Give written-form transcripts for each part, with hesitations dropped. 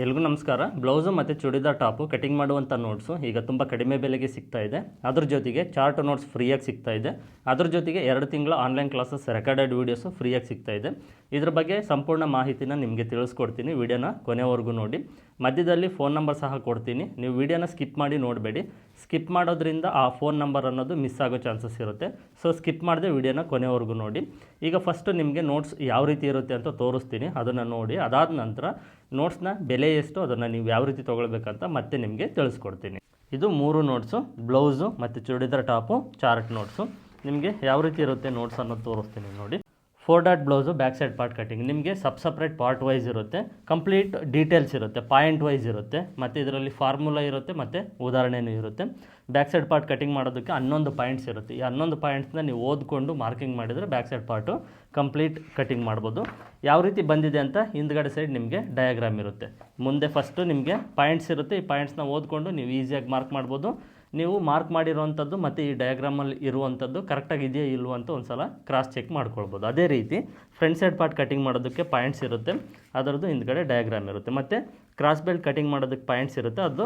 ಎಲ್ರಿಗೂ ನಮಸ್ಕಾರ. ಬ್ಲೌಸು ಮತ್ತು ಚೂಡಿದಾರ್ ಟಾಪು ಕಟಿಂಗ್ ಮಾಡುವಂಥ ನೋಟ್ಸು ಈಗ ತುಂಬ ಕಡಿಮೆ ಬೆಲೆಗೆ ಸಿಗ್ತಾ ಇದೆ. ಅದ್ರ ಜೊತೆಗೆ ಚಾರ್ಟ್ ನೋಟ್ಸ್ ಫ್ರೀಯಾಗಿ ಸಿಗ್ತಾ ಇದೆ. ಅದ್ರ ಜೊತೆಗೆ 2 ತಿಂಗಳ ಆನ್ಲೈನ್ ಕ್ಲಾಸಸ್ ರೆಕಾರ್ಡೆಡ್ ವೀಡಿಯೋಸು ಫ್ರೀಯಾಗಿ ಸಿಗ್ತಾ ಇದೆ. ಇದ್ರ ಬಗ್ಗೆ ಸಂಪೂರ್ಣ ಮಾಹಿತಿನ ನಿಮಗೆ ತಿಳಿಸ್ಕೊಡ್ತೀನಿ. ವಿಡಿಯೋನ ಕೊನೆವರೆಗೂ ನೋಡಿ. ಮಧ್ಯದಲ್ಲಿ ಫೋನ್ ನಂಬರ್ ಸಹ ಕೊಡ್ತೀನಿ. ನೀವು ವಿಡಿಯೋನ ಸ್ಕಿಪ್ ಮಾಡಿ ನೋಡಬೇಡಿ. ಸ್ಕಿಪ್ ಮಾಡೋದ್ರಿಂದ ಆ ಫೋನ್ ನಂಬರ್ ಅನ್ನೋದು ಮಿಸ್ ಆಗೋ ಚಾನ್ಸಸ್ ಇರುತ್ತೆ. ಸೊ ಸ್ಕಿಪ್ ಮಾಡದೆ ವಿಡಿಯೋನ ಕೊನೆವರೆಗೂ ನೋಡಿ. ಈಗ ಫಸ್ಟು ನಿಮಗೆ ನೋಟ್ಸ್ ಯಾವ ರೀತಿ ಇರುತ್ತೆ ಅಂತ ತೋರಿಸ್ತೀನಿ, ಅದನ್ನು ನೋಡಿ. ಅದಾದ ನಂತರ ನೋಟ್ಸ್ನ ಬೆಲೆ ಎಷ್ಟು, ಅದನ್ನು ನೀವು ಯಾವ ರೀತಿ ತೊಗೊಳ್ಬೇಕಂತ ಮತ್ತೆ ನಿಮಗೆ ತಿಳಿಸ್ಕೊಡ್ತೀನಿ. ಇದು 3 ನೋಟ್ಸು, ಬ್ಲೌಸು ಮತ್ತು ಚೂಡಿದಾರ್ ಟಾಪು, ಚಾರ್ಟ್ ನೋಟ್ಸು. ನಿಮಗೆ ಯಾವ ರೀತಿ ಇರುತ್ತೆ ನೋಟ್ಸ್ ಅನ್ನೋದು ತೋರಿಸ್ತೀನಿ ನೋಡಿ. 4 dot blouse, back side part cutting. ನಿಮಗೆ ಸಪ್ರೇಟ್ ಪಾರ್ಟ್ ವೈಸ್ ಇರುತ್ತೆ, ಕಂಪ್ಲೀಟ್ ಡೀಟೇಲ್ಸ್ ಇರುತ್ತೆ, ಪಾಯಿಂಟ್ ವೈಸ್ ಇರುತ್ತೆ, ಮತ್ತು ಇದರಲ್ಲಿ ಫಾರ್ಮುಲಾ ಇರುತ್ತೆ ಮತ್ತು ಉದಾಹರಣೆನೂ ಇರುತ್ತೆ. ಬ್ಯಾಕ್ ಸೈಡ್ ಪಾರ್ಟ್ ಕಟಿಂಗ್ ಮಾಡೋದಕ್ಕೆ 11 ಪಾಯಿಂಟ್ಸ್ ಇರುತ್ತೆ. ಈ 11 ಪಾಯಿಂಟ್ಸ್ನ ನೀವು ಓದ್ಕೊಂಡು ಮಾರ್ಕಿಂಗ್ ಮಾಡಿದರೆ back side part complete cutting ಮಾಡ್ಬೋದು. ಯಾವ ರೀತಿ ಬಂದಿದೆ ಅಂತ ಹಿಂದ್ಗಡೆ ಸೈಡ್ ನಿಮಗೆ ಡಯಾಗ್ರಾಮ್ ಇರುತ್ತೆ. ಮುಂದೆ ಫಸ್ಟು ನಿಮಗೆ ಪಾಯಿಂಟ್ಸ್ ಇರುತ್ತೆ. ಈ ಪಾಯಿಂಟ್ಸ್ನ ಓದ್ಕೊಂಡು ನೀವು ಈಸಿಯಾಗಿ ಮಾರ್ಕ್ ಮಾಡ್ಬೋದು. ನೀವು ಮಾರ್ಕ್ ಮಾಡಿರೋವಂಥದ್ದು ಮತ್ತು ಈ ಡಯಾಗ್ರಾಮಲ್ಲಿ ಇರುವಂಥದ್ದು ಕರೆಕ್ಟಾಗಿ ಇದೆಯಾ ಇಲ್ವೋ ಅಂತ ಒಂದು ಸಲ ಕ್ರಾಸ್ ಚೆಕ್ ಮಾಡ್ಕೊಳ್ಬೋದು. ಅದೇ ರೀತಿ ಫ್ರಂಟ್ ಸೈಡ್ ಪಾರ್ಟ್ ಕಟಿಂಗ್ ಮಾಡೋದಕ್ಕೆ ಪಾಯಿಂಟ್ಸ್ ಇರುತ್ತೆ, ಅದರದ್ದು ಹಿಂದ್ಗಡೆ ಡಯಾಗ್ರಾಮ್ ಇರುತ್ತೆ. ಮತ್ತು ಕ್ರಾಸ್ ಬೆಲ್ಟ್ ಕಟಿಂಗ್ ಮಾಡೋದಕ್ಕೆ ಪಾಯಿಂಟ್ಸ್ ಇರುತ್ತೆ, ಅದು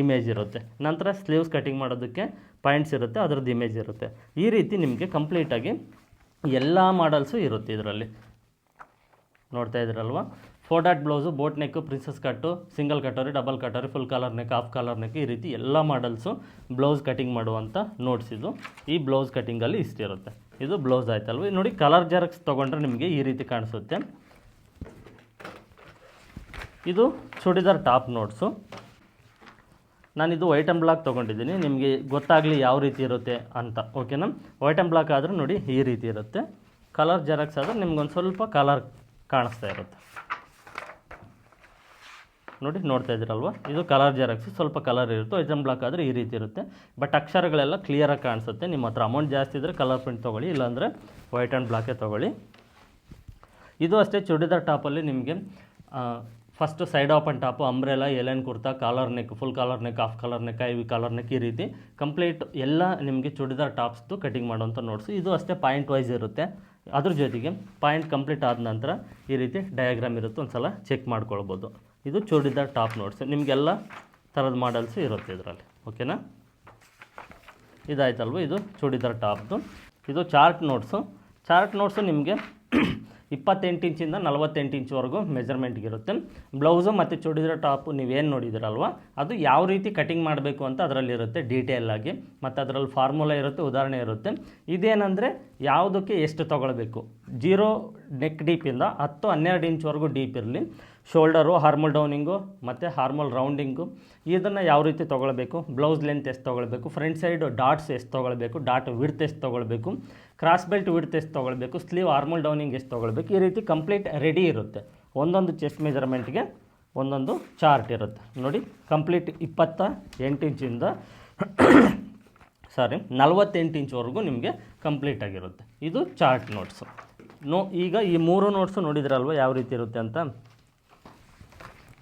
ಇಮೇಜ್ ಇರುತ್ತೆ. ನಂತರ ಸ್ಲೀವ್ಸ್ ಕಟಿಂಗ್ ಮಾಡೋದಕ್ಕೆ ಪಾಯಿಂಟ್ಸ್ ಇರುತ್ತೆ, ಅದರದ್ದು ಇಮೇಜ್ ಇರುತ್ತೆ. ಈ ರೀತಿ ನಿಮಗೆ ಕಂಪ್ಲೀಟಾಗಿ ಎಲ್ಲ ಮಾಡಲ್ಸು ಇರುತ್ತೆ ಇದರಲ್ಲಿ. ನೋಡ್ತಾ ಇದ್ದೀರಲ್ವ. 4 dot blouse, boat neck, princess cut, single katori, double katori, full collar neck, half collar neck, ಈ ರೀತಿ ಎಲ್ಲ ಮಾಡಲ್ಸು ಬ್ಲೌಸ್ ಕಟಿಂಗ್ ಮಾಡುವಂಥ ನೋಟ್ಸ್ ಇದು. ಈ ಬ್ಲೌಸ್ ಕಟಿಂಗಲ್ಲಿ ಇಷ್ಟಿರುತ್ತೆ. ಇದು ಬ್ಲೌಸ್ ಆಯ್ತಲ್ವ. ನೋಡಿ, ಕಲರ್ ಜೆರಾಕ್ಸ್ ತೊಗೊಂಡ್ರೆ ನಿಮಗೆ ಈ ರೀತಿ ಕಾಣಿಸುತ್ತೆ. ಇದು ಚೂಡಿದಾರ್ ಟಾಪ್ ನೋಟ್ಸು. ನಾನಿದು ವೈಟ್ ಆ್ಯಂಡ್ ಬ್ಲಾಕ್ ತೊಗೊಂಡಿದ್ದೀನಿ, ನಿಮಗೆ ಗೊತ್ತಾಗಲಿ ಯಾವ ರೀತಿ ಇರುತ್ತೆ ಅಂತ. ಓಕೆನಾ. ವೈಟ್ ಆ್ಯಂಡ್ ಬ್ಲಾಕ್ ಆದರೆ ನೋಡಿ ಈ ರೀತಿ ಇರುತ್ತೆ. ಕಲರ್ ಜೆರಾಕ್ಸ್ ಆದರೆ ನಿಮ್ಗೊಂದು ಸ್ವಲ್ಪ ಕಲರ್ ಕಾಣಿಸ್ತಾ ಇರುತ್ತೆ. ನೋಡಿ, ನೋಡ್ತಾ ಇದ್ದೀರಲ್ವ. ಇದು ಕಲರ್ ಜೆರಾಕ್ಸ್, ಸ್ವಲ್ಪ ಕಲರ್ ಇರುತ್ತೆ. ವೈಟ್ ಆ್ಯಂಡ್ ಬ್ಲಾಕ್ ಆದರೆ ಈ ರೀತಿ ಇರುತ್ತೆ. ಬಟ್ ಅಕ್ಷರಗಳೆಲ್ಲ ಕ್ಲಿಯರಾಗಿ ಕಾಣಿಸುತ್ತೆ. ನಿಮ್ಮ ಹತ್ರ ಅಮೌಂಟ್ ಜಾಸ್ತಿ ಇದ್ದರೆ ಕಲರ್ ಪ್ರಿಂಟ್ ತೊಗೊಳ್ಳಿ, ಇಲ್ಲಾಂದರೆ ವೈಟ್ ಆ್ಯಂಡ್ ಬ್ಲಾಕೇ ತೊಗೊಳ್ಳಿ. ಇದು ಅಷ್ಟೇ. ಚೂಡಿದಾರ್ ಟಾಪಲ್ಲಿ ನಿಮಗೆ first side open top, umbrella, A line kurta, collar neck, full collar neck, half collar neck, ivy collar neck, ಈ ರೀತಿ ಕಂಪ್ಲೀಟ್ ಎಲ್ಲ ನಿಮಗೆ ಚೂಡಿದಾರ್ ಟಾಪ್ಸ್ದು ಕಟಿಂಗ್ ಮಾಡುವಂಥ ನೋಟ್ಸು. ಇದು ಅಷ್ಟೇ ಪಾಯಿಂಟ್ ವೈಸ್ ಇರುತ್ತೆ. ಅದ್ರ ಜೊತೆಗೆ ಪಾಯಿಂಟ್ ಕಂಪ್ಲೀಟ್ ಆದ ನಂತರ ಈ ರೀತಿ ಡಯಾಗ್ರಾಮ್ ಇರುತ್ತೆ, ಒಂದು ಸಲ ಚೆಕ್ ಮಾಡ್ಕೊಳ್ಬೋದು. ಇದು ಚೂಡಿದಾರ್ ಟಾಪ್ ನೋಟ್ಸು. ನಿಮಗೆಲ್ಲ ಥರದ ಮಾಡಲ್ಸು ಇರುತ್ತೆ ಇದರಲ್ಲಿ. ಓಕೆನಾ. ಇದಾಯ್ತಲ್ವ, ಇದು ಚೂಡಿದಾರ್ ಟಾಪ್ದು. ಇದು ಚಾರ್ಟ್ ನೋಟ್ಸು. ಚಾರ್ಟ್ ನೋಟ್ಸು ನಿಮಗೆ 28 ಇಂಚಿಂದ 48 ಇಂಚ್ವರೆಗೂ ಮೆಜರ್ಮೆಂಟ್ಗಿರುತ್ತೆ. ಬ್ಲೌಸು ಮತ್ತು ಚೂಡಿದಾರ್ ಟಾಪು ನೀವೇನು ನೋಡಿದಿರಲ್ವ, ಅದು ಯಾವ ರೀತಿ ಕಟಿಂಗ್ ಮಾಡಬೇಕು ಅಂತ ಅದರಲ್ಲಿರುತ್ತೆ ಡೀಟೇಲ್ ಆಗಿ. ಮತ್ತು ಅದರಲ್ಲಿ ಫಾರ್ಮುಲಾ ಇರುತ್ತೆ, ಉದಾಹರಣೆ ಇರುತ್ತೆ. ಇದೇನೆಂದರೆ ಯಾವುದಕ್ಕೆ ಎಷ್ಟು ತೊಗೊಳ್ಬೇಕು. 0 ನೆಕ್ ಡೀಪಿಂದ 10-12 ಇಂಚ್ವರೆಗೂ ಡೀಪ್ ಇರಲಿ. ಶೋಲ್ಡರು, ಹಾರ್ಮೋಲ್ ಡೌನಿಂಗು ಮತ್ತು ಹಾರ್ಮೋಲ್ ರೌಂಡಿಂಗು, ಇದನ್ನು ಯಾವ ರೀತಿ ತೊಗೊಳ್ಬೇಕು. ಬ್ಲೌಸ್ ಲೆಂತ್ ಎಷ್ಟು ತೊಗೊಳ್ಬೇಕು, ಫ್ರಂಟ್ ಸೈಡು ಡಾಟ್ಸ್ ಎಷ್ಟು ತೊಗೊಳ್ಬೇಕು, ಡಾಟ್ ವಿಡ್ತ್ ಎಷ್ಟು ತೊಗೊಳ್ಬೇಕು, ಕ್ರಾಸ್ ಬೆಲ್ಟ್ ವಿಡ್ತ್ ಎಷ್ಟು ತೊಗೊಳ್ಬೇಕು, ಸ್ಲೀವ್ ಹಾರ್ಮೋಲ್ ಡೌನಿಂಗ್ ಎಷ್ಟು ತೊಗೊಳ್ಬೇಕು, ಈ ರೀತಿ ಕಂಪ್ಲೀಟ್ ರೆಡಿ ಇರುತ್ತೆ. ಒಂದೊಂದು ಚೆಸ್ಟ್ ಮೆಜರ್ಮೆಂಟ್ಗೆ ಒಂದೊಂದು ಚಾರ್ಟ್ ಇರುತ್ತೆ. ನೋಡಿ, ಕಂಪ್ಲೀಟ್ 28 ಇಂಚಿಂದ 48 ಇಂಚ್ವರೆಗೂ ನಿಮಗೆ ಕಂಪ್ಲೀಟಾಗಿರುತ್ತೆ. ಇದು ಚಾರ್ಟ್ ನೋಟ್ಸು. ಈಗ ಈ 3 ನೋಟ್ಸು ನೋಡಿದ್ರಲ್ವ ಯಾವ ರೀತಿ ಇರುತ್ತೆ ಅಂತ.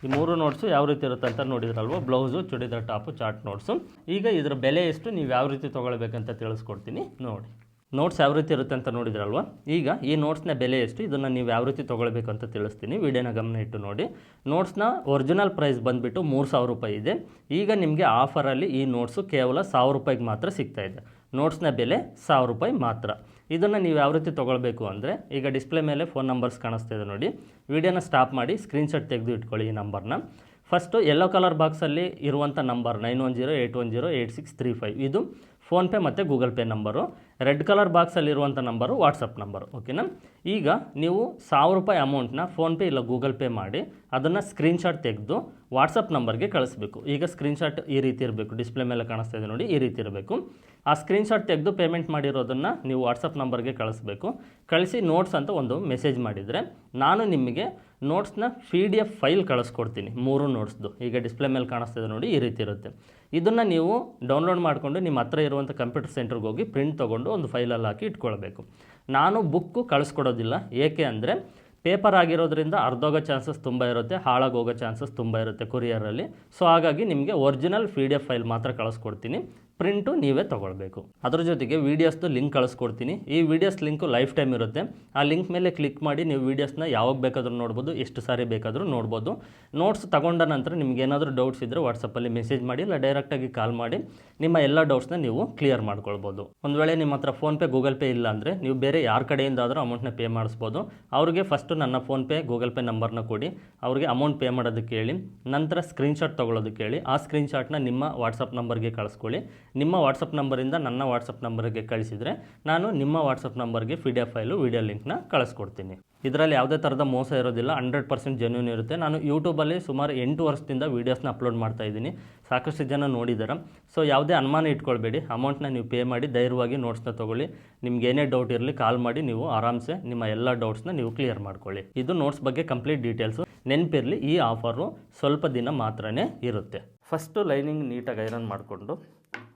ಈ 3 ನೋಟ್ಸು ಯಾವ ರೀತಿ ಇರುತ್ತೆ ಅಂತ ನೋಡಿದ್ರಲ್ವ. Blouse, churidar top, chart notes. ಈಗ ಇದರ ಬೆಲೆ ಎಷ್ಟು, ನೀವು ಯಾವ ರೀತಿ ತೊಗೊಳ್ಬೇಕಂತ ತಿಳಿಸ್ಕೊಡ್ತೀನಿ ನೋಡಿ. ನೋಟ್ಸ್ ಯಾವ ರೀತಿ ಇರುತ್ತೆ ಅಂತ ನೋಡಿದ್ರಲ್ವ. ಈಗ ಈ ನೋಟ್ಸ್ನ ಬೆಲೆ ಎಷ್ಟು, ಇದನ್ನು ನೀವು ಯಾವ ರೀತಿ ತೊಗೊಳ್ಬೇಕು ಅಂತ ತಿಳಿಸ್ತೀನಿ. ವಿಡಿಯೋನ ಗಮನ ಇಟ್ಟು ನೋಡಿ. ನೋಟ್ಸ್ನ ಒರಿಜಿನಲ್ ಪ್ರೈಸ್ ಬಂದುಬಿಟ್ಟು 3000 ರೂಪಾಯಿ ಇದೆ. ಈಗ ನಿಮಗೆ ಆಫರಲ್ಲಿ ಈ ನೋಟ್ಸು ಕೇವಲ 1000 ರೂಪಾಯಿಗೆ ಮಾತ್ರ ಸಿಗ್ತಾಯಿದೆ. ನೋಟ್ಸ್ನ ಬೆಲೆ 1000 ರೂಪಾಯಿ ಮಾತ್ರ. ಇದನ್ನು ನೀವು ಯಾವ ರೀತಿ ತೊಗೊಳ್ಬೇಕು ಅಂದರೆ, ಈಗ ಡಿಸ್ಪ್ಲೇ ಮೇಲೆ ಫೋನ್ ನಂಬರ್ಸ್ ಕಾಣಿಸ್ತಾ ಇದೆ ನೋಡಿ. ವಿಡಿಯೋನ ಸ್ಟಾಪ್ ಮಾಡಿ ಸ್ಕ್ರೀನ್ಶಾಟ್ ತೆಗೆದು ಇಟ್ಕೊಳ್ಳಿ ಈ ನಂಬರ್ನ. ಫಸ್ಟು ಯೆಲ್ಲೋ ಕಲರ್ ಬಾಕ್ಸಲ್ಲಿ ಇರುವಂಥ ನಂಬರ್ 9108108635 ಇದು ಫೋನ್ಪೇ ಮತ್ತು Google Pay number. Red colour ಬಾಕ್ಸಲ್ಲಿರುವಂಥ ನಂಬರು ವಾಟ್ಸಪ್ ನಂಬರು. ಓಕೆನಾ. ಈಗ ನೀವು 1000 ರೂಪಾಯಿ ಅಮೌಂಟ್ನ ಫೋನ್ಪೇ ಇಲ್ಲ ಗೂಗಲ್ ಪೇ ಮಾಡಿ ಅದನ್ನು ಸ್ಕ್ರೀನ್ಶಾಟ್ ತೆಗೆದು ವಾಟ್ಸಪ್ ನಂಬರ್ಗೆ ಕಳಿಸ್ಬೇಕು. ಈಗ ಸ್ಕ್ರೀನ್ಶಾಟ್ ಈ ರೀತಿ ಇರಬೇಕು, ಡಿಸ್ಪ್ಲೇ ಮೇಲೆ ಕಾಣಿಸ್ತಾ ಇದೆ ನೋಡಿ, ಈ ರೀತಿ ಇರಬೇಕು. ಆ ಸ್ಕ್ರೀನ್ಶಾಟ್ ತೆಗೆದು ಪೇಮೆಂಟ್ ಮಾಡಿರೋದನ್ನು ನೀವು ವಾಟ್ಸಪ್ ನಂಬರ್ಗೆ ಕಳಿಸ್ಬೇಕು. ಕಳಿಸಿ ನೋಟ್ಸ್ ಅಂತ ಒಂದು ಮೆಸೇಜ್ ಮಾಡಿದರೆ ನಾನು ನಿಮಗೆ ನೋಟ್ಸ್ನ PDF ಫೈಲ್ ಕಳಿಸ್ಕೊಡ್ತೀನಿ, 3 ನೋಟ್ಸ್ದು. ಈಗ ಡಿಸ್ಪ್ಲೇ ಮೇಲೆ ಕಾಣಿಸ್ತಾ ಇದೆ ನೋಡಿ, ಈ ರೀತಿ ಇರುತ್ತೆ. ಇದನ್ನು ನೀವು ಡೌನ್ಲೋಡ್ ಮಾಡಿಕೊಂಡು ನಿಮ್ಮ ಹತ್ರ ಇರುವಂಥ ಕಂಪ್ಯೂಟರ್ ಸೆಂಟ್ರಿಗೆ ಹೋಗಿ ಪ್ರಿಂಟ್ ತೊಗೊಂಡು ಒಂದು ಫೈಲಲ್ಲಿ ಹಾಕಿ ಇಟ್ಕೊಳ್ಬೇಕು. ನಾನು ಬುಕ್ಕು ಕಳಿಸ್ಕೊಡೋದಿಲ್ಲ. ಏಕೆ ಅಂದರೆ ಪೇಪರ್ ಆಗಿರೋದ್ರಿಂದ ಅರ್ಧೋಗೋ ಚಾನ್ಸಸ್ ತುಂಬ ಇರುತ್ತೆ, ಹಾಳಾಗೋಗೋ ಚಾನ್ಸಸ್ ತುಂಬ ಇರುತ್ತೆ ಕೊರಿಯರಲ್ಲಿ. ಸೊ ಹಾಗಾಗಿ ನಿಮಗೆ ಒರಿಜಿನಲ್ PDF ಫೈಲ್ ಮಾತ್ರ ಕಳಿಸ್ಕೊಡ್ತೀನಿ. ಪ್ರಿಂಟು ನೀವೇ ತೊಗೊಳ್ಬೇಕು. ಅದ್ರ ಜೊತೆಗೆ ವೀಡಿಯೋಸ್ದು ಲಿಂಕ್ ಕಳಿಸ್ಕೊಡ್ತೀನಿ. ಈ ವೀಡಿಯೋಸ್ ಲಿಂಕು ಲೈಫ್ ಟೈಮ್ ಇರುತ್ತೆ. ಆ ಲಿಂಕ್ ಮೇಲೆ ಕ್ಲಿಕ್ ಮಾಡಿ ನೀವು ವೀಡಿಯೋಸ್ನ ಯಾವಾಗ ಬೇಕಾದರೂ ನೋಡ್ಬೋದು, ಎಷ್ಟು ಸಾರಿ ಬೇಕಾದರೂ ನೋಡ್ಬೋದು. ನೋಟ್ಸ್ ತಗೊಂಡ ನಂತರ ನಿಮ್ಗೆ ಏನಾದರೂ ಡೌಟ್ಸ್ ಇದ್ದರೆ ವಾಟ್ಸಪ್ಪಲ್ಲಿ ಮೆಸೇಜ್ ಮಾಡಿ, ಇಲ್ಲ ಡೈರೆಕ್ಟಾಗಿ ಕಾಲ್ ಮಾಡಿ ನಿಮ್ಮ ಎಲ್ಲ ಡೌಟ್ಸ್ನ ನೀವು ಕ್ಲಿಯರ್ ಮಾಡ್ಕೊಳ್ಬೋದು. ಒಂದು ವೇಳೆ ನಿಮ್ಮ ಹತ್ರ ಫೋನ್ಪೇ ಗೂಗಲ್ ಪೇ ಇಲ್ಲ ಅಂದರೆ ನೀವು ಬೇರೆ ಯಾರ ಕಡೆಯಿಂದಾದರೂ ಅಮೌಂಟ್ನ ಪೇ ಮಾಡಿಸ್ಬೋದು. ಅವ್ರಿಗೆ ಫಸ್ಟು ನನ್ನ ಫೋನ್ಪೇ ಗೂಗಲ್ ಪೇ ನಂಬರ್ನ ಕೊಡಿ, ಅವ್ರಿಗೆ ಅಮೌಂಟ್ ಪೇ ಮಾಡೋದಕ್ಕೆ ಹೇಳಿ, ನಂತರ ಸ್ಕ್ರೀನ್ಶಾಟ್ ತೊಗೊಳೋದಕ್ಕೆ ಹೇಳಿ. ಆ ಸ್ಕ್ರೀನ್ಶಾಟ್ನ ನಿಮ್ಮ ವಾಟ್ಸಪ್ ನಂಬರ್ಗೆ ಕಳಿಸ್ಕೊಳ್ಳಿ. ನಿಮ್ಮ ವಾಟ್ಸಪ್ ನಂಬರಿಂದ ನನ್ನ ವಾಟ್ಸಪ್ ನಂಬರ್ಗೆ ಕಳಿಸಿದರೆ ನಾನು ನಿಮ್ಮ ವಾಟ್ಸಪ್ ನಂಬರ್ಗೆ PDF ಫೈಲು ವಿಡಿಯೋ ಲಿಂಕ್ನ ಕಳಿಸ್ಕೊಡ್ತೀನಿ. ಇದರಲ್ಲಿ ಯಾವುದೇ ಥರದ ಮೋಸ ಇರೋದಿಲ್ಲ, 100% ಜೆನ್ಯೂನ್ ಇರುತ್ತೆ. ನಾನು ಯೂಟ್ಯೂಬಲ್ಲಿ ಸುಮಾರು 8 ವರ್ಷದಿಂದ ವೀಡಿಯೋಸ್ನ ಅಪ್ಲೋಡ್ ಮಾಡ್ತಾ ಇದ್ದೀನಿ. ಸಾಕಷ್ಟು ಜನ ನೋಡಿದ್ದಾರೆ. ಸೊ ಯಾವುದೇ ಅನುಮಾನ ಇಟ್ಕೊಳ್ಬೇಡಿ, ಅಮೌಂಟ್ನ ನೀವು ಪೇ ಮಾಡಿ ಧೈರ್ಯವಾಗಿ ನೋಟ್ಸ್ನ ತೊಗೊಳ್ಳಿ. ನಿಮ್ಗೆ ಏನೇ ಡೌಟ್ ಇರಲಿ ಕಾಲ್ ಮಾಡಿ ನೀವು ಆರಾಮ್ಸೆ ನಿಮ್ಮ ಎಲ್ಲ ಡೌಟ್ಸ್ನ ನೀವು ಕ್ಲಿಯರ್ ಮಾಡ್ಕೊಳ್ಳಿ. ಇದು ನೋಟ್ಸ್ ಬಗ್ಗೆ ಕಂಪ್ಲೀಟ್ ಡೀಟೇಲ್ಸು. ನೆನಪಿರಲಿ, ಈ ಆಫರು ಸ್ವಲ್ಪ ದಿನ ಮಾತ್ರನೇ ಇರುತ್ತೆ. ಫಸ್ಟು ಲೈನಿಂಗ್ ನೀಟಾಗಿ ಐರನ್ ಮಾಡಿಕೊಂಡು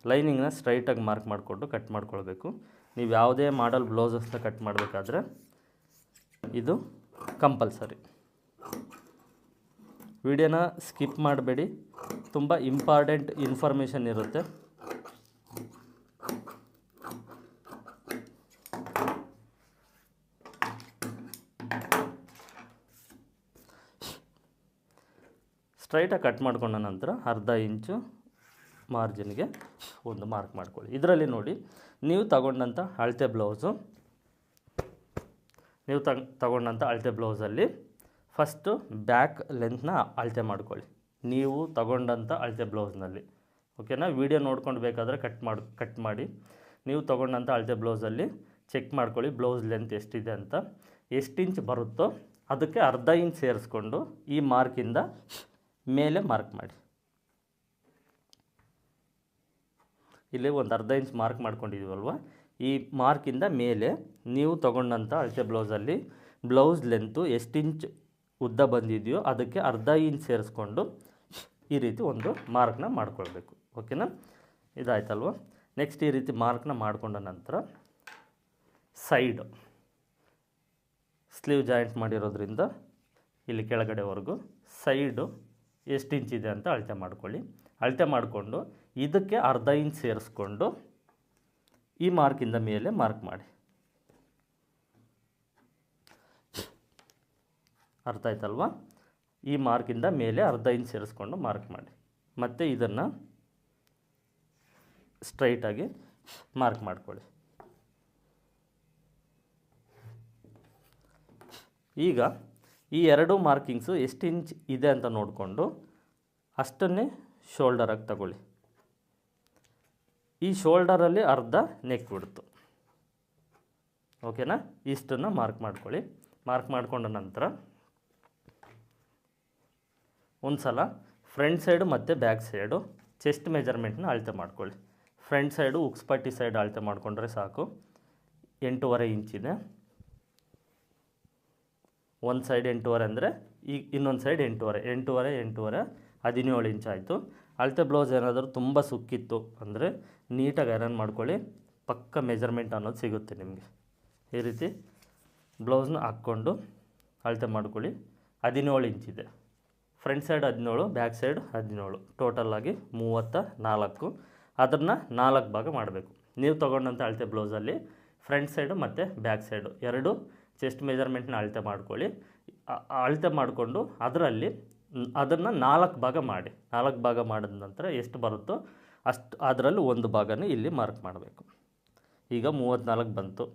ಲೈನಿಂಗ್ನ ಸ್ಟ್ರೈಟಾಗಿ ಮಾರ್ಕ್ ಮಾಡಿಕೊಂಡು ಕಟ್ ಮಾಡ್ಕೊಳ್ಬೇಕು. ನೀವು ಯಾವುದೇ ಮಾಡಲ್ ಬ್ಲೌಸಸ್ನ ಕಟ್ ಮಾಡಬೇಕಾದ್ರೆ ಇದು ಕಂಪಲ್ಸರಿ. ವಿಡಿಯೋನ ಸ್ಕಿಪ್ ಮಾಡಬೇಡಿ, ತುಂಬ ಇಂಪಾರ್ಟೆಂಟ್ ಇನ್ಫಾರ್ಮೇಷನ್ ಇರುತ್ತೆ. ಸ್ಟ್ರೈಟಾಗಿ ಕಟ್ ಮಾಡ್ಕೊಂಡ ನಂತರ ಅರ್ಧ ಇಂಚು ಮಾರ್ಜಿನ್ಗೆ ಒಂದು ಮಾರ್ಕ್ ಮಾಡ್ಕೊಳ್ಳಿ. ಇದರಲ್ಲಿ ನೋಡಿ, ನೀವು ತಗೊಂಡಂಥ ಅಳತೆ ಬ್ಲೌಸಲ್ಲಿ ಫಸ್ಟು ಬ್ಯಾಕ್ ಲೆಂತ್ನ ಅಳತೆ ಮಾಡ್ಕೊಳ್ಳಿ. ನೀವು ತಗೊಂಡಂಥ ಅಳತೆ ಬ್ಲೌಸ್ನಲ್ಲಿ, ಓಕೆನಾ? ವಿಡಿಯೋ ನೋಡ್ಕೊಂಡು ಬೇಕಾದರೆ ಕಟ್ ಮಾಡಿ. ನೀವು ತಗೊಂಡಂಥ ಅಳತೆ ಬ್ಲೌಸಲ್ಲಿ ಚೆಕ್ ಮಾಡ್ಕೊಳ್ಳಿ ಬ್ಲೌಸ್ ಲೆಂತ್ ಎಷ್ಟಿದೆ ಅಂತ. ಎಷ್ಟು ಇಂಚ್ ಬರುತ್ತೋ ಅದಕ್ಕೆ ಅರ್ಧ ಇಂಚ್ ಸೇರಿಸ್ಕೊಂಡು ಈ ಮಾರ್ಕಿಂದ ಮೇಲೆ ಮಾರ್ಕ್ ಮಾಡಿ. ಇಲ್ಲಿ ಒಂದು ಅರ್ಧ ಇಂಚ್ ಮಾರ್ಕ್ ಮಾಡ್ಕೊಂಡಿದ್ದೀವಲ್ವ, ಈ ಮಾರ್ಕಿಂದ ಮೇಲೆ ನೀವು ತೊಗೊಂಡಂಥ ಅಳತೆ ಬ್ಲೌಸಲ್ಲಿ ಬ್ಲೌಸ್ ಲೆಂತು ಎಷ್ಟು ಇಂಚ್ ಉದ್ದ ಬಂದಿದೆಯೋ ಅದಕ್ಕೆ ಅರ್ಧ ಇಂಚ್ ಸೇರಿಸ್ಕೊಂಡು ಈ ರೀತಿ ಒಂದು ಮಾರ್ಕ್ನ ಮಾಡ್ಕೊಳ್ಬೇಕು. ಓಕೆನಾ? ಇದಾಯ್ತಲ್ವ? ನೆಕ್ಸ್ಟ್ ಈ ರೀತಿ ಮಾರ್ಕ್ನ ಮಾಡಿಕೊಂಡ ನಂತರ ಸೈಡ್ ಸ್ಲೀವ್ ಜಾಯಿಂಟ್ ಮಾಡಿರೋದ್ರಿಂದ ಇಲ್ಲಿ ಕೆಳಗಡೆವರೆಗೂ ಸೈಡು ಎಷ್ಟು ಇಂಚಿದೆ ಅಂತ ಅಳತೆ ಮಾಡ್ಕೊಳ್ಳಿ. ಅಳತೆ ಮಾಡಿಕೊಂಡು ಇದಕ್ಕೆ ಅರ್ಧ ಇಂಚ್ ಸೇರಿಸ್ಕೊಂಡು ಈ ಮಾರ್ಕಿಂದ ಮೇಲೆ ಮಾರ್ಕ್ ಮಾಡಿ. ಅರ್ಥ ಆಯ್ತಲ್ವ? ಈ ಮಾರ್ಕಿಂದ ಮೇಲೆ ಅರ್ಧ ಇಂಚ್ ಸೇರಿಸ್ಕೊಂಡು ಮಾರ್ಕ್ ಮಾಡಿ. ಮತ್ತು ಇದನ್ನು ಸ್ಟ್ರೈಟಾಗಿ ಮಾರ್ಕ್ ಮಾಡ್ಕೊಳ್ಳಿ. ಈಗ ಈ ಎರಡು ಮಾರ್ಕಿಂಗ್ಸು ಎಷ್ಟು ಇಂಚ್ ಇದೆ ಅಂತ ನೋಡಿಕೊಂಡು ಅಷ್ಟನ್ನೇ ಶೋಲ್ಡರಾಗಿ ತಗೊಳ್ಳಿ. ಈ ಶೋಲ್ಡರಲ್ಲಿ ಅರ್ಧ ನೆಕ್ ಬಿಡ್ತು. ಓಕೆನಾ? ಇಷ್ಟನ್ನು ಮಾರ್ಕ್ ಮಾಡ್ಕೊಳ್ಳಿ. ಮಾರ್ಕ್ ಮಾಡಿಕೊಂಡ ನಂತರ ಒಂದು ಸಲ ಫ್ರಂಟ್ ಸೈಡು ಮತ್ತು ಬ್ಯಾಕ್ ಸೈಡು ಚೆಸ್ಟ್ ಮೆಜರ್ಮೆಂಟ್ನ ಅಳತೆ ಮಾಡ್ಕೊಳ್ಳಿ. ಫ್ರಂಟ್ ಸೈಡು ಉಕ್ಸ್ಪಟ್ಟಿ ಸೈಡ್ ಅಳತೆ ಮಾಡಿಕೊಂಡ್ರೆ ಸಾಕು. 8.5 ಇಂಚಿದೆ. ಒಂದು ಸೈಡ್ 8.5 ಅಂದರೆ ಈಗ ಇನ್ನೊಂದು ಸೈಡ್ 8.5 17 ಇಂಚ್ ಆಯಿತು. ಅಳತೆ ಬ್ಲೌಸ್ ಏನಾದರೂ ತುಂಬ ಸುಕ್ಕಿತ್ತು ಅಂದರೆ ನೀಟಾಗಿ ಐರನ್ ಮಾಡ್ಕೊಳ್ಳಿ, ಪಕ್ಕ ಮೆಜರ್ಮೆಂಟ್ ಅನ್ನೋದು ಸಿಗುತ್ತೆ ನಿಮಗೆ. ಈ ರೀತಿ ಬ್ಲೌಸ್ನ ಹಾಕ್ಕೊಂಡು ಅಳತೆ ಮಾಡ್ಕೊಳ್ಳಿ. 17 ಇಂಚಿದೆ. ಫ್ರಂಟ್ ಸೈಡ್ 17, ಬ್ಯಾಕ್ ಸೈಡ್ 17, ಟೋಟಲಾಗಿ 34. ಅದನ್ನು 4 ಭಾಗ ಮಾಡಬೇಕು. ನೀವು ತೊಗೊಂಡಂಥ ಅಳತೆ ಬ್ಲೌಸಲ್ಲಿ ಫ್ರಂಟ್ ಸೈಡು ಮತ್ತು ಬ್ಯಾಕ್ ಸೈಡು ಎರಡು ಚೆಸ್ಟ್ ಮೆಜರ್ಮೆಂಟ್ನ ಅಳತೆ ಮಾಡ್ಕೊಳ್ಳಿ. ಅಳತೆ ಮಾಡಿಕೊಂಡು ಅದನ್ನು 4 ಭಾಗ ಮಾಡಿ. 4 ಭಾಗ ಮಾಡಿದ ನಂತರ ಎಷ್ಟು ಬರುತ್ತೋ ಅಷ್ಟು ಅದರಲ್ಲಿ ಒಂದು ಭಾಗನೇ ಇಲ್ಲಿ ಮಾರ್ಕ್ ಮಾಡಬೇಕು. ಈಗ 34 ಬಂತು.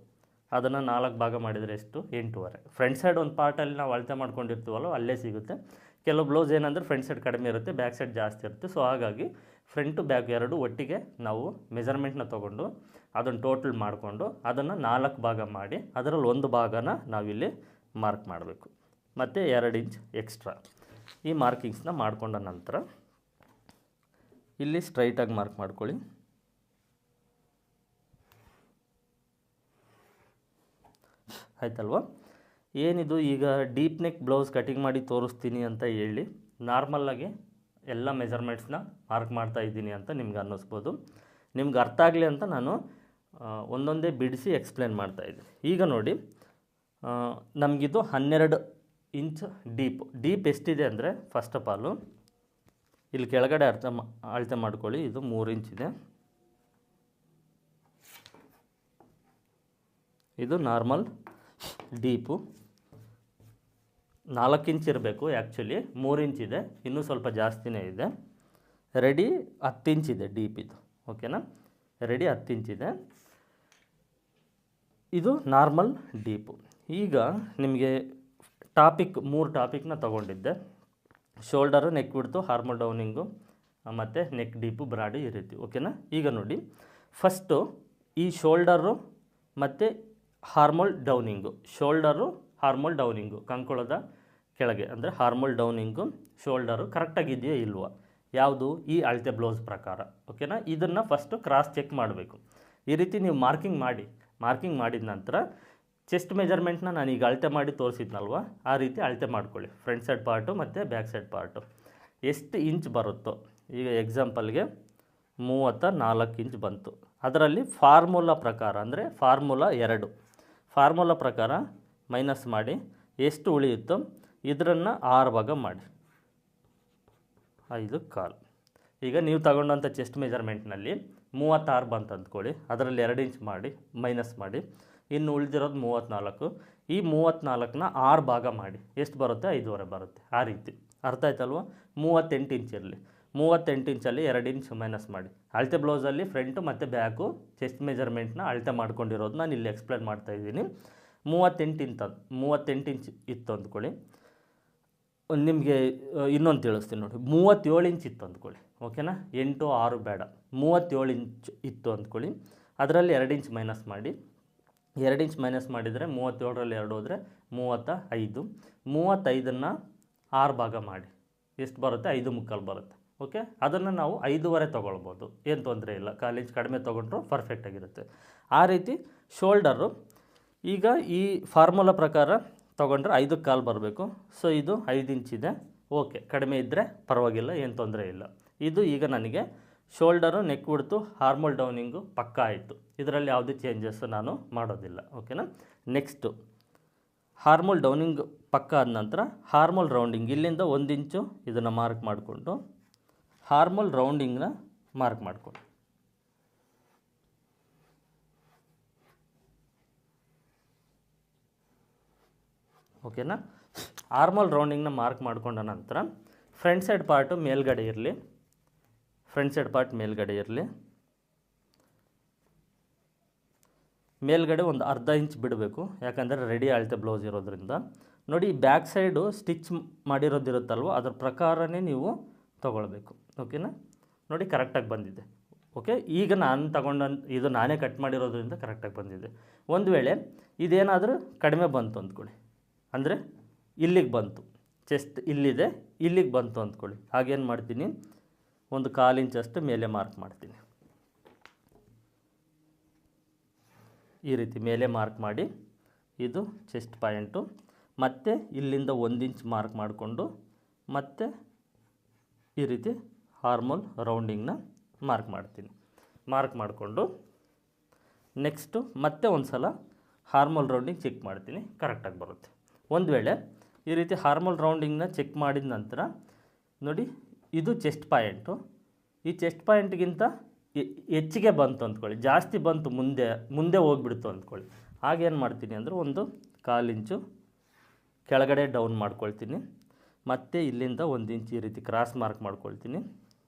ಅದನ್ನು 4 ಭಾಗ ಮಾಡಿದರೆ ಎಷ್ಟು? 8.5. ಫ್ರಂಟ್ ಸೈಡ್ ಒಂದು ಪಾರ್ಟಲ್ಲಿ ನಾವು ಅಳತೆ ಮಾಡ್ಕೊಂಡಿರ್ತೀವಲ್ಲ ಅಲ್ಲೇ ಸಿಗುತ್ತೆ. ಕೆಲವು ಬ್ಲೌಸ್ ಏನಂದರೆ ಫ್ರಂಟ್ ಸೈಡ್ ಕಡಿಮೆ ಇರುತ್ತೆ, ಬ್ಯಾಕ್ ಸೈಡ್ ಜಾಸ್ತಿ ಇರುತ್ತೆ. ಸೊ ಹಾಗಾಗಿ ಫ್ರಂಟು ಬ್ಯಾಕ್ ಎರಡು ಒಟ್ಟಿಗೆ ನಾವು ಮೆಜರ್ಮೆಂಟ್ನ ತೊಗೊಂಡು ಅದನ್ನು ಟೋಟಲ್ ಮಾಡಿಕೊಂಡು ಅದನ್ನು 4 ಭಾಗ ಮಾಡಿ ಅದರಲ್ಲಿ ಒಂದು ಭಾಗನ ನಾವಿಲ್ಲಿ ಮಾರ್ಕ್ ಮಾಡಬೇಕು. ಮತ್ತು 2 ಇಂಚ್ ಎಕ್ಸ್ಟ್ರಾ ಈ ಮಾರ್ಕಿಂಗ್ಸ್ನ ಮಾಡಿಕೊಂಡ ನಂತರ ಇಲ್ಲಿ ಸ್ಟ್ರೈಟಾಗಿ ಮಾರ್ಕ್ ಮಾಡ್ಕೊಳ್ಳಿ. ಆಯ್ತಲ್ವ? ಏನಿದು ಈಗ ಡೀಪ್ ನೆಕ್ ಬ್ಲೌಸ್ ಕಟಿಂಗ್ ಮಾಡಿ ತೋರಿಸ್ತೀನಿ ಅಂತ ಹೇಳಿ ನಾರ್ಮಲ್ಲಾಗಿ ಎಲ್ಲ ಮೆಜರ್ಮೆಂಟ್ಸ್ನ ಮಾರ್ಕ್ ಮಾಡ್ತಾ ಇದ್ದೀನಿ ಅಂತ ನಿಮ್ಗೆ ಅನ್ನಿಸ್ಬೋದು. ನಿಮ್ಗೆ ಅರ್ಥ ಆಗಲಿ ಅಂತ ನಾನು ಒಂದೊಂದೇ ಬಿಡಿಸಿ ಎಕ್ಸ್ಪ್ಲೇನ್ ಮಾಡ್ತಾಯಿದ್ದೀನಿ. ಈಗ ನೋಡಿ, ನಮಗಿದು 12 ಇಂಚ್ ಡೀಪ್ ಎಷ್ಟಿದೆ ಅಂದರೆ ಫಸ್ಟ್ ಆಫ್ ಆಲು ಇಲ್ಲಿ ಕೆಳಗಡೆ ಅಳತೆ ಮಾಡ್ಕೊಳ್ಳಿ. ಇದು 3 ಇಂಚ್ ಇದೆ. ಇದು ನಾರ್ಮಲ್ ಡೀಪು 4 ಇಂಚ್ ಇರಬೇಕು, ಆ್ಯಕ್ಚುಲಿ 3 ಇಂಚ್ ಇದೆ, ಇನ್ನೂ ಸ್ವಲ್ಪ ಜಾಸ್ತಿನೇ ಇದೆ. ರೆಡಿ 10 ಇಂಚ್ ಇದೆ ಡೀಪ್ ಇದು, ಓಕೆನಾ. ರೆಡಿ 10 ಇಂಚ್ ಇದೆ. ಇದು ನಾರ್ಮಲ್ ಡೀಪು. ಈಗ ನಿಮಗೆ ಮೂರು ಟಾಪಿಕ್ನ ತೊಗೊಂಡಿದ್ದೆ. ಶೋಲ್ಡರು, ನೆಕ್ ಬಿಡ್ತು, ಹಾರ್ಮೋಲ್ ಡೌನಿಂಗು ಮತ್ತು ನೆಕ್ ಡೀಪು, ಬ್ರಾಡಿ ಈ ರೀತಿ, ಓಕೆನಾ. ಈಗ ನೋಡಿ, ಫಸ್ಟು ಈ ಶೋಲ್ಡರು ಮತ್ತು ಹಾರ್ಮೋಲ್ ಡೌನಿಂಗು, ಶೋಲ್ಡರು ಹಾರ್ಮೋಲ್ ಡೌನಿಂಗು, ಕಂಕುಳದ ಕೆಳಗೆ ಅಂದರೆ ಹಾರ್ಮೋಲ್ ಡೌನಿಂಗು ಶೋಲ್ಡರು ಕರೆಕ್ಟಾಗಿದೆಯೋ ಇಲ್ವೋ, ಯಾವುದು ಈ ಅಳತೆ ಬ್ಲೌಸ್ ಪ್ರಕಾರ, ಓಕೆನಾ. ಇದನ್ನು ಫಸ್ಟು ಕ್ರಾಸ್ ಚೆಕ್ ಮಾಡಬೇಕು. ಈ ರೀತಿ ನೀವು ಮಾರ್ಕಿಂಗ್ ಮಾಡಿದ ನಂತರ ಚೆಸ್ಟ್ ಮೆಜರ್ಮೆಂಟ್ನ ನಾನು ಈಗ ಅಳತೆ ಮಾಡಿ ತೋರಿಸಿದ್ನಲ್ವ, ಆ ರೀತಿ ಅಳತೆ ಮಾಡ್ಕೊಳ್ಳಿ. ಫ್ರಂಟ್ ಸೈಡ್ ಪಾರ್ಟು ಮತ್ತು ಬ್ಯಾಕ್ ಸೈಡ್ ಪಾರ್ಟು ಎಷ್ಟು ಇಂಚ್ ಬರುತ್ತೋ, ಈಗ ಎಕ್ಸಾಂಪಲ್ಗೆ 34 ಇಂಚ್ ಬಂತು. ಅದರಲ್ಲಿ ಫಾರ್ಮುಲಾ ಪ್ರಕಾರ ಅಂದರೆ ಫಾರ್ಮುಲಾ 2 ಪ್ರಕಾರ ಮೈನಸ್ ಮಾಡಿ ಎಷ್ಟು ಉಳಿಯುತ್ತೋ ಇದನ್ನು 6 ಭಾಗ ಮಾಡಿ 5/4. ಈಗ ನೀವು ತಗೊಂಡಂಥ ಚೆಸ್ಟ್ ಮೆಜರ್ಮೆಂಟ್ನಲ್ಲಿ 36 ಬಂತು ಅಂದ್ಕೊಳ್ಳಿ, ಅದರಲ್ಲಿ 2 ಇಂಚ್ ಮಾಡಿ ಮೈನಸ್ ಮಾಡಿ, ಇನ್ನು ಉಳಿದಿರೋದು 34. ಈ 34ನ 6 ಭಾಗ ಮಾಡಿ ಎಷ್ಟು ಬರುತ್ತೆ? 5.5 ಬರುತ್ತೆ. ಆ ರೀತಿ ಅರ್ಥ ಆಯ್ತಲ್ವ. 38 ಇಂಚ್ ಇರಲಿ, 38 ಇಂಚಲ್ಲಿ 2 ಇಂಚ್ ಮೈನಸ್ ಮಾಡಿ. ಅಳತೆ ಬ್ಲೌಸಲ್ಲಿ ಫ್ರಂಟು ಮತ್ತು ಬ್ಯಾಕು ಚೆಸ್ಟ್ ಮೆಜರ್ಮೆಂಟ್ನ ಅಳತೆ ಮಾಡ್ಕೊಂಡಿರೋದು ನಾನು ಇಲ್ಲಿ ಎಕ್ಸ್ಪ್ಲೇನ್ ಮಾಡ್ತಾಯಿದ್ದೀನಿ. 38 ಇಂಚ್ ಇತ್ತು ಅಂದ್ಕೊಳ್ಳಿ, ನಿಮಗೆ ಇನ್ನೊಂದು ತಿಳಿಸ್ತೀನಿ ನೋಡಿ. 37 ಇಂಚ್ ಇತ್ತು ಅಂದ್ಕೊಳ್ಳಿ, ಓಕೆನಾ. 8, 6 ಬೇಡ, 37 ಇಂಚ್ ಇತ್ತು ಅಂದ್ಕೊಳ್ಳಿ. ಅದರಲ್ಲಿ 2 ಇಂಚ್ ಮೈನಸ್ ಮಾಡಿ. 2 ಇಂಚ್ ಮೈನಸ್ ಮಾಡಿದರೆ 37ರಲ್ಲಿ 2 ಹೋದರೆ 35. 35ನ್ನು 6 ಭಾಗ ಮಾಡಿ ಎಷ್ಟು ಬರುತ್ತೆ? 5/4 ಬರುತ್ತೆ, ಓಕೆ. ಅದನ್ನು ನಾವು 5.5 ತೊಗೊಳ್ಬೋದು, ಏನು ತೊಂದರೆ ಇಲ್ಲ. 1/4 ಇಂಚ್ ಕಡಿಮೆ ತೊಗೊಂಡ್ರು ಪರ್ಫೆಕ್ಟಾಗಿರುತ್ತೆ. ಆ ರೀತಿ ಶೋಲ್ಡರು ಈಗ ಈ ಫಾರ್ಮುಲಾ ಪ್ರಕಾರ ತೊಗೊಂಡ್ರೆ 5/4 ಬರಬೇಕು. ಸೊ ಇದು 5 ಇಂಚ್ ಇದೆ, ಓಕೆ. ಕಡಿಮೆ ಇದ್ದರೆ ಪರವಾಗಿಲ್ಲ, ಏನು ತೊಂದರೆ ಇಲ್ಲ. ಇದು ಈಗ ನನಗೆ ಶೋಲ್ಡರು, ನೆಕ್ ಬಿಡ್ತು, ಹಾರ್ಮೋಲ್ ಡೌನಿಂಗು ಪಕ್ಕ ಆಯಿತು. ಇದರಲ್ಲಿ ಯಾವುದೇ ಚೇಂಜಸ್ ನಾನು ಮಾಡೋದಿಲ್ಲ, ಓಕೆನಾ. ನೆಕ್ಸ್ಟು ಹಾರ್ಮೋಲ್ ಡೌನಿಂಗ್ ಪಕ್ಕ ಆದ ನಂತರ ಹಾರ್ಮೋಲ್ ರೌಂಡಿಂಗ್, ಇಲ್ಲಿಂದ 1 ಇಂಚು ಇದನ್ನು ಮಾರ್ಕ್ ಮಾಡಿಕೊಂಡು ಹಾರ್ಮೋಲ್ ರೌಂಡಿಂಗ್ನ ಮಾರ್ಕ್ ಮಾಡಿಕೊಂಡು, ಓಕೆನಾ. ಹಾರ್ಮೋಲ್ ರೌಂಡಿಂಗ್ನ ಮಾರ್ಕ್ ಮಾಡಿಕೊಂಡ ನಂತರ ಫ್ರಂಟ್ ಸೈಡ್ ಪಾರ್ಟು ಮೇಲ್ಗಡೆ ಇರಲಿ, ಮೇಲ್ಗಡೆ ಒಂದು ಅರ್ಧ ಇಂಚ್ ಬಿಡಬೇಕು, ಯಾಕಂದರೆ ರೆಡಿ ಅಳತೆ ಬ್ಲೌಸ್ ಇರೋದ್ರಿಂದ. ನೋಡಿ, ಬ್ಯಾಕ್ ಸೈಡು ಸ್ಟಿಚ್ ಮಾಡಿರೋದಿರುತ್ತಲ್ವ, ಅದರ ಪ್ರಕಾರನೇ ನೀವು ತೊಗೊಳ್ಬೇಕು, ಓಕೆನಾ. ನೋಡಿ, ಕರೆಕ್ಟಾಗಿ ಬಂದಿದೆ, ಓಕೆ. ಈಗ ನಾನು ಇದು ನಾನೇ ಕಟ್ ಮಾಡಿರೋದ್ರಿಂದ ಕರೆಕ್ಟಾಗಿ ಬಂದಿದೆ. ಒಂದು ವೇಳೆ ಇದೇನಾದರೂ ಕಡಿಮೆ ಬಂತು ಅಂದ್ಕೊಳ್ಳಿ, ಅಂದರೆ ಇಲ್ಲಿಗೆ ಬಂತು, ಚೆಸ್ಟ್ ಇಲ್ಲಿದೆ, ಇಲ್ಲಿಗೆ ಬಂತು ಅಂದ್ಕೊಳ್ಳಿ, ಹಾಗೇನು ಮಾಡ್ತೀನಿ, ಒಂದು 1/4 ಇಂಚಷ್ಟು ಮೇಲೆ ಮಾರ್ಕ್ ಮಾಡ್ತೀನಿ. ಈ ರೀತಿ ಮೇಲೆ ಮಾರ್ಕ್ ಮಾಡಿ, ಇದು ಚೆಸ್ಟ್ ಪಾಯಿಂಟು, ಮತ್ತು ಇಲ್ಲಿಂದ 1 ಇಂಚ್ ಮಾರ್ಕ್ ಮಾಡಿಕೊಂಡು, ಮತ್ತು ಈ ರೀತಿ ಹಾರ್ಮೋಲ್ ರೌಂಡಿಂಗ್ನ ಮಾರ್ಕ್ ಮಾಡ್ತೀನಿ. ಮಾರ್ಕ್ ಮಾಡಿಕೊಂಡು ನೆಕ್ಸ್ಟು ಮತ್ತೆ ಒಂದು ಸಲ ಹಾರ್ಮೋಲ್ ರೌಂಡಿಂಗ್ ಚೆಕ್ ಮಾಡ್ತೀನಿ, ಕರೆಕ್ಟಾಗಿ ಬರುತ್ತೆ. ಒಂದು ವೇಳೆ ಈ ರೀತಿ ಹಾರ್ಮೋಲ್ ರೌಂಡಿಂಗ್ನ ಚೆಕ್ ಮಾಡಿದ ನಂತರ ನೋಡಿ, ಇದು ಚೆಸ್ಟ್ ಪಾಯಿಂಟು. ಈ ಚೆಸ್ಟ್ ಪಾಯಿಂಟ್ಗಿಂತ ಹೆಚ್ಚಿಗೆ ಬಂತು ಅಂದ್ಕೊಳ್ಳಿ, ಜಾಸ್ತಿ ಬಂತು, ಮುಂದೆ ಹೋಗ್ಬಿಡ್ತು ಅಂದ್ಕೊಳ್ಳಿ, ಆಗೇನು ಮಾಡ್ತೀನಿ ಅಂದರೆ ಒಂದು 1/4 ಇಂಚು ಕೆಳಗಡೆ ಡೌನ್ ಮಾಡ್ಕೊಳ್ತೀನಿ. ಮತ್ತು ಇಲ್ಲಿಂದ 1 ಇಂಚ್ ಈ ರೀತಿ ಕ್ರಾಸ್ ಮಾರ್ಕ್ ಮಾಡ್ಕೊಳ್ತೀನಿ.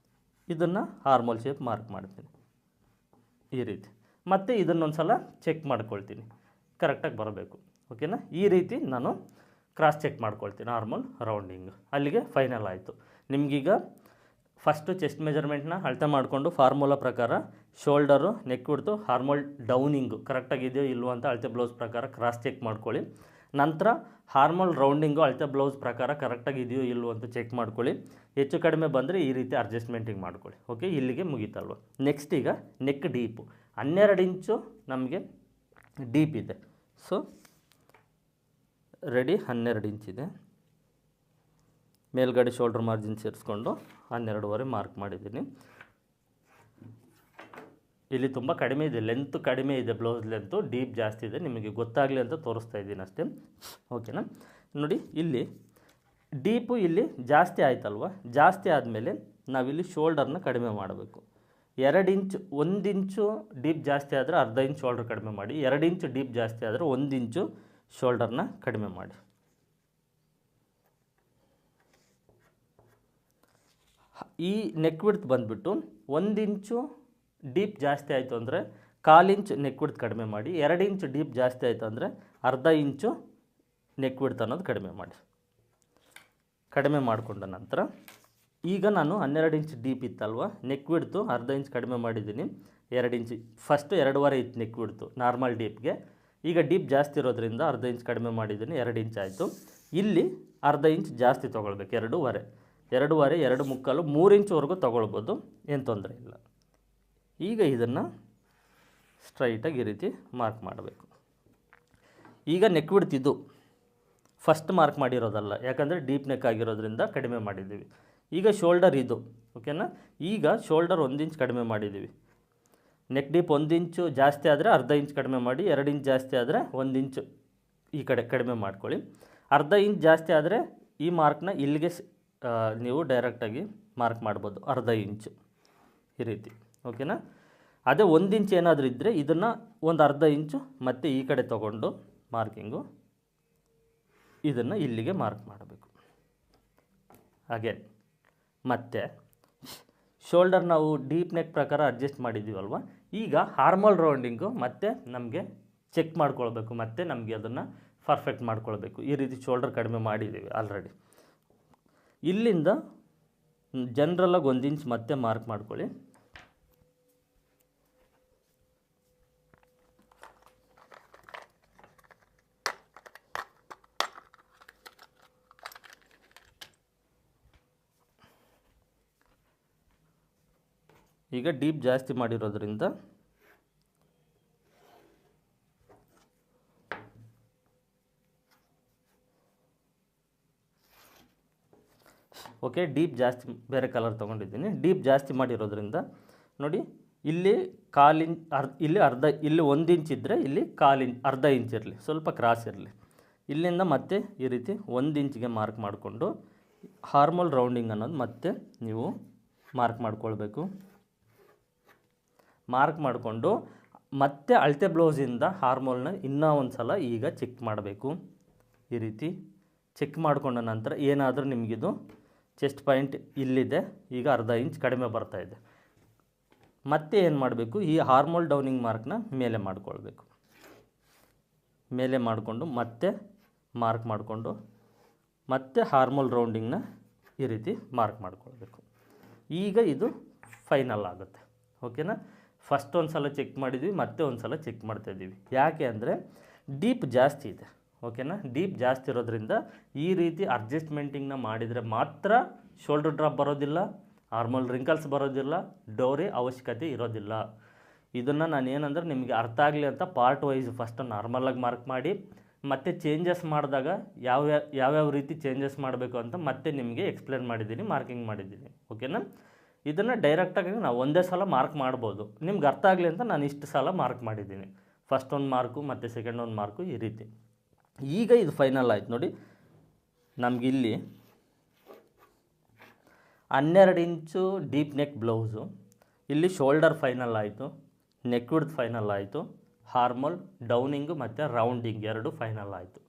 ಇದನ್ನು ಹಾರ್ಮೋಲ್ ಶೇಪ್ ಮಾರ್ಕ್ ಮಾಡ್ತೀನಿ ಈ ರೀತಿ. ಮತ್ತು ಇದನ್ನೊಂದು ಸಲ ಚೆಕ್ ಮಾಡ್ಕೊಳ್ತೀನಿ, ಕರೆಕ್ಟಾಗಿ ಬರಬೇಕು, ಓಕೆನಾ. ಈ ರೀತಿ ನಾನು ಕ್ರಾಸ್ ಚೆಕ್ ಮಾಡ್ಕೊಳ್ತೀನಿ ಹಾರ್ಮೋಲ್ ರೌಂಡಿಂಗ್. ಅಲ್ಲಿಗೆ ಫೈನಲ್ ಆಯಿತು. ನಿಮಗೀಗ ಫಸ್ಟು ಚೆಸ್ಟ್ ಮೆಜರ್ಮೆಂಟ್ನ ಅಳತೆ ಮಾಡಿಕೊಂಡು ಫಾರ್ಮುಲಾ ಪ್ರಕಾರ ಶೋಲ್ಡರು, ನೆಕ್ ಬಿಡ್ತು, ಹಾರ್ಮೋಲ್ ಡೌನಿಂಗು ಕರೆಕ್ಟಾಗಿದೆಯೋ ಇಲ್ವೋ ಅಂತ ಅಳತೆ ಬ್ಲೌಸ್ ಪ್ರಕಾರ ಕ್ರಾಸ್ ಚೆಕ್ ಮಾಡ್ಕೊಳ್ಳಿ. ನಂತರ ಹಾರ್ಮೋಲ್ ರೌಂಡಿಂಗು ಅಳತೆ ಬ್ಲೌಸ್ ಪ್ರಕಾರ ಕರೆಕ್ಟಾಗಿದೆಯೋ ಇಲ್ವೋ ಅಂತ ಚೆಕ್ ಮಾಡ್ಕೊಳ್ಳಿ. ಹೆಚ್ಚು ಕಡಿಮೆ ಬಂದರೆ ಈ ರೀತಿ ಅಡ್ಜಸ್ಟ್ಮೆಂಟಿಂಗ್ ಮಾಡ್ಕೊಳ್ಳಿ, ಓಕೆ. ಇಲ್ಲಿಗೆ ಮುಗೀತಲ್ವ. ನೆಕ್ಸ್ಟ್ ಈಗ ನೆಕ್ ಡೀಪು 12 ಇಂಚು ನಮಗೆ ಡೀಪ್ ಇದೆ. So ready 12 ಇಂಚಿದೆ. ಮೇಲ್ಗಡೆ ಶೋಲ್ಡರ್ ಮಾರ್ಜಿನ್ ಸೇರಿಸ್ಕೊಂಡು 12.5 ಮಾರ್ಕ್ ಮಾಡಿದ್ದೀನಿ. ಇಲ್ಲಿ ತುಂಬ ಕಡಿಮೆ ಇದೆ, ಲೆಂತ್ ಕಡಿಮೆ ಇದೆ, ಬ್ಲೌಸ್ ಲೆಂತು ಡೀಪ್ ಜಾಸ್ತಿ ಇದೆ, ನಿಮಗೆ ಗೊತ್ತಾಗಲಿ ಅಂತ ತೋರಿಸ್ತಾ ಇದ್ದೀನಿ ಅಷ್ಟೇ, ಓಕೆನಾ. ನೋಡಿ, ಇಲ್ಲಿ ಡೀಪು ಇಲ್ಲಿ ಜಾಸ್ತಿ ಆಯ್ತಲ್ವ. ಜಾಸ್ತಿ ಆದಮೇಲೆ ನಾವಿಲ್ಲಿ ಶೋಲ್ಡರ್ನ ಕಡಿಮೆ ಮಾಡಬೇಕು. 2 ಇಂಚ್ 1 ಇಂಚು ಡೀಪ್ ಜಾಸ್ತಿ ಆದರೆ ಅರ್ಧ ಇಂಚ್ ಶೋಲ್ಡರ್ ಕಡಿಮೆ ಮಾಡಿ, 2 ಇಂಚು ಡೀಪ್ ಜಾಸ್ತಿ ಆದರೆ 1 ಇಂಚು ಶೋಲ್ಡರ್ನ ಕಡಿಮೆ ಮಾಡಿ. ಈ ನೆಕ್ ವಿಡ್ತ್ ಬಂದುಬಿಟ್ಟು 1 ಇಂಚು ಡೀಪ್ ಜಾಸ್ತಿ ಆಯಿತು ಅಂದರೆ 1/4 ಇಂಚ್ ನೆಕ್ ವಿಡ್ತ್ ಕಡಿಮೆ ಮಾಡಿ, 2 ಇಂಚು ಡೀಪ್ ಜಾಸ್ತಿ ಆಯಿತು ಅಂದರೆ ಅರ್ಧ ಇಂಚು ನೆಕ್ ವಿಡ್ತ್ ಅನ್ನೋದು ಕಡಿಮೆ ಮಾಡಿ. ಕಡಿಮೆ ಮಾಡಿಕೊಂಡ ನಂತರ ಈಗ ನಾನು 12 ಇಂಚ್ ಡೀಪ್ ಇತ್ತಲ್ವ, ನೆಕ್ ವಿಡ್ತು ಅರ್ಧ ಇಂಚ್ ಕಡಿಮೆ ಮಾಡಿದ್ದೀನಿ. 2 ಇಂಚ್ ಫಸ್ಟು 2.5 ಇತ್ತು ನೆಕ್ ವಿಡ್ತು ನಾರ್ಮಲ್ ಡೀಪ್ಗೆ. ಈಗ ಡೀಪ್ ಜಾಸ್ತಿ ಇರೋದ್ರಿಂದ ಅರ್ಧ ಇಂಚ್ ಕಡಿಮೆ ಮಾಡಿದ್ದೀನಿ, 2 ಇಂಚ್ ಆಯಿತು. ಇಲ್ಲಿ ಅರ್ಧ ಇಂಚ್ ಜಾಸ್ತಿ ತೊಗೊಳ್ಬೇಕು, 2.5 2.5 3 ಇಂಚ್ವರೆಗೂ ತೊಗೊಳ್ಬೋದು, ಏನು ತೊಂದರೆ ಇಲ್ಲ. ಈಗ ಇದನ್ನು ಸ್ಟ್ರೈಟಾಗಿ ಈ ರೀತಿ ಮಾರ್ಕ್ ಮಾಡಬೇಕು. ಈಗ ನೆಕ್ ವಿಡ್ತ್ ಇದು ಫಸ್ಟ್ ಮಾರ್ಕ್ ಮಾಡಿರೋದಲ್ಲ, ಯಾಕಂದರೆ ಡೀಪ್ ನೆಕ್ ಆಗಿರೋದ್ರಿಂದ ಕಡಿಮೆ ಮಾಡಿದ್ದೀವಿ. ಈಗ ಶೋಲ್ಡರ್ ಇದು, ಓಕೆನಾ. ಈಗ ಶೋಲ್ಡರ್ 1 ಇಂಚ್ ಕಡಿಮೆ ಮಾಡಿದ್ದೀವಿ. ನೆಕ್ ಡೀಪ್ 1 ಇಂಚು ಜಾಸ್ತಿ ಆದರೆ ಅರ್ಧ ಇಂಚ್ ಕಡಿಮೆ ಮಾಡಿ, 2 ಇಂಚ್ ಜಾಸ್ತಿ ಆದರೆ 1 ಇಂಚು ಈ ಕಡೆ ಕಡಿಮೆ ಮಾಡ್ಕೊಳ್ಳಿ. ಅರ್ಧ ಇಂಚ್ ಜಾಸ್ತಿ ಆದರೆ ಈ ಮಾರ್ಕ್ನ ಇಲ್ಲಿಗೆ ನೀವು ಡೈರೆಕ್ಟಾಗಿ ಮಾರ್ಕ್ ಮಾಡ್ಬೋದು, ಅರ್ಧ ಇಂಚು ಈ ರೀತಿ, ಓಕೆನಾ. ಅದೇ 1 ಇಂಚ್ ಏನಾದರೂ ಇದ್ದರೆ ಇದನ್ನು ಒಂದು ಅರ್ಧ ಇಂಚು ಮತ್ತು ಈ ಕಡೆ ತೊಗೊಂಡು ಮಾರ್ಕಿಂಗು ಇದನ್ನು ಇಲ್ಲಿಗೆ ಮಾರ್ಕ್ ಮಾಡಬೇಕು. ಹಾಗೆ ಮತ್ತು ಶೋಲ್ಡರ್ ನಾವು ಡೀಪ್ ನೆಕ್ ಪ್ರಕಾರ ಅಡ್ಜಸ್ಟ್ ಮಾಡಿದ್ದೀವಲ್ವ, ಈಗ ಹಾರ್ಮೋಲ್ ರೌಂಡಿಂಗು ಮತ್ತು ನಮಗೆ ಚೆಕ್ ಮಾಡ್ಕೊಳ್ಬೇಕು, ಮತ್ತು ನಮಗೆ ಅದನ್ನು ಪರ್ಫೆಕ್ಟ್ ಮಾಡ್ಕೊಳ್ಬೇಕು. ಈ ರೀತಿ ಶೋಲ್ಡರ್ ಕಡಿಮೆ ಮಾಡಿದ್ದೀವಿ ಆಲ್ರೆಡಿ. ಇಲ್ಲಿಂದ ಜನರಲಾಗಿ 1 ಇಂಚ್ ಮತ್ತೆ ಮಾರ್ಕ್ ಮಾಡ್ಕೊಳ್ಳಿ. ಈಗ ಡೀಪ್ ಜಾಸ್ತಿ ಮಾಡಿರೋದ್ರಿಂದ ಓಕೆ, ಡೀಪ್ ಜಾಸ್ತಿ ಬೇರೆ ಕಲರ್ ತೊಗೊಂಡಿದ್ದೀನಿ. ಡೀಪ್ ಜಾಸ್ತಿ ಮಾಡಿರೋದ್ರಿಂದ ನೋಡಿ, ಇಲ್ಲಿ 1/4 ಇಂಚ್ ಇಲ್ಲಿ 1 ಇಂಚ್ ಇದ್ದರೆ ಇಲ್ಲಿ 1/4 ಇಂಚ್ ಅರ್ಧ ಇಂಚ್ ಇರಲಿ, ಸ್ವಲ್ಪ ಕ್ರಾಸ್ ಇರಲಿ. ಇಲ್ಲಿಂದ ಮತ್ತೆ ಈ ರೀತಿ 1 ಇಂಚ್ಗೆ ಮಾರ್ಕ್ ಮಾಡಿಕೊಂಡು ಹಾರ್ಮೋಲ್ ರೌಂಡಿಂಗ್ ಅನ್ನೋದು ಮತ್ತೆ ನೀವು ಮಾರ್ಕ್ ಮಾಡ್ಕೊಳ್ಬೇಕು. ಮಾರ್ಕ್ ಮಾಡಿಕೊಂಡು ಮತ್ತೆ ಅಳತೆ ಬ್ಲೌಸಿಂದ ಹಾರ್ಮೋಲ್ನ ಇನ್ನೂ ಒಂದು ಸಲ ಈಗ ಚೆಕ್ ಮಾಡಬೇಕು. ಈ ರೀತಿ ಚೆಕ್ ಮಾಡಿಕೊಂಡ ನಂತರ ಏನಾದರೂ ನಿಮಗಿದು ಚೆಸ್ಟ್ ಪಾಯಿಂಟ್ ಇಲ್ಲಿದೆ, ಈಗ ಅರ್ಧ ಇಂಚ್ ಕಡಿಮೆ ಬರ್ತಾಯಿದೆ. ಮತ್ತೆ ಏನು ಮಾಡಬೇಕು, ಈ ಹಾರ್ಮೋಲ್ ಡೌನಿಂಗ್ ಮಾರ್ಕ್ನ ಮೇಲೆ ಮಾಡಿಕೊಳ್ಬೇಕು. ಮೇಲೆ ಮಾಡಿಕೊಂಡು ಮತ್ತೆ ಮಾರ್ಕ್ ಮಾಡಿಕೊಂಡು ಮತ್ತೆ ಹಾರ್ಮೋಲ್ ರೌಂಡಿಂಗ್ನ ಈ ರೀತಿ ಮಾರ್ಕ್ ಮಾಡ್ಕೊಳ್ಬೇಕು. ಈಗ ಇದು ಫೈನಲ್ ಆಗುತ್ತೆ, ಓಕೆನಾ. ಫಸ್ಟ್ ಒಂದು ಸಲ ಚೆಕ್ ಮಾಡಿದ್ವಿ, ಮತ್ತೆ ಒಂದು ಸಲ ಚೆಕ್ ಮಾಡ್ತಾಯಿದ್ದೀವಿ. ಯಾಕೆ ಅಂದರೆ ಡೀಪ್ ಜಾಸ್ತಿ ಇದೆ, ಓಕೆನಾ. ಡೀಪ್ ಜಾಸ್ತಿ ಇರೋದ್ರಿಂದ ಈ ರೀತಿ ಅಡ್ಜಸ್ಟ್ಮೆಂಟಿಂಗ್ನ ಮಾಡಿದರೆ ಮಾತ್ರ ಶೋಲ್ಡರ್ ಡ್ರಾಪ್ ಬರೋದಿಲ್ಲ, ಹಾರ್ಮೋಲ್ ರಿಂಕಲ್ಸ್ ಬರೋದಿಲ್ಲ, ಡೋರಿ ಅವಶ್ಯಕತೆ ಇರೋದಿಲ್ಲ. ಇದನ್ನು ನಾನು ಏನಂದರೆ ನಿಮಗೆ ಅರ್ಥ ಆಗಲಿ ಅಂತ ಪಾರ್ಟ್ ವೈಸ್ ಫಸ್ಟ್ ನಾರ್ಮಲಾಗಿ ಮಾರ್ಕ್ ಮಾಡಿ, ಮತ್ತು ಚೇಂಜಸ್ ಮಾಡಿದಾಗ ಯಾವ್ಯಾವ ರೀತಿ ಚೇಂಜಸ್ ಮಾಡಬೇಕು ಅಂತ ಮತ್ತೆ ನಿಮಗೆ ಎಕ್ಸ್ಪ್ಲೇನ್ ಮಾಡಿದ್ದೀನಿ, ಮಾರ್ಕಿಂಗ್ ಮಾಡಿದ್ದೀನಿ, ಓಕೆನಾ. ಇದನ್ನು ಡೈರೆಕ್ಟಾಗಿ ನಾವು ಒಂದೇ ಸಲ ಮಾರ್ಕ್ ಮಾಡ್ಬೋದು. ನಿಮ್ಗೆ ಅರ್ಥ ಆಗಲಿ ಅಂತ ನಾನು ಇಷ್ಟು ಸಲ ಮಾರ್ಕ್ ಮಾಡಿದ್ದೀನಿ. ಫಸ್ಟ್ ಒಂದು ಮಾರ್ಕು ಮತ್ತು ಸೆಕೆಂಡ್ ಒಂದು ಮಾರ್ಕು ಈ ರೀತಿ. ಈಗ ಇದು ಫೈನಲ್ ಆಯ್ತು ನೋಡಿ. ನಮಗಿಲ್ಲಿ 12 ಇಂಚು ಡೀಪ್ ನೆಕ್ ಬ್ಲೌಸು, ಇಲ್ಲಿ ಶೋಲ್ಡರ್ ಫೈನಲ್ ಆಯಿತು, ನೆಕ್ ವಿಡ್ತ್ ಫೈನಲ್ ಆಯಿತು, ಹಾರ್ಮೋಲ್ ಡೌನಿಂಗು ಮತ್ತು ರೌಂಡಿಂಗ್ ಎರಡು ಫೈನಲ್ ಆಯಿತು.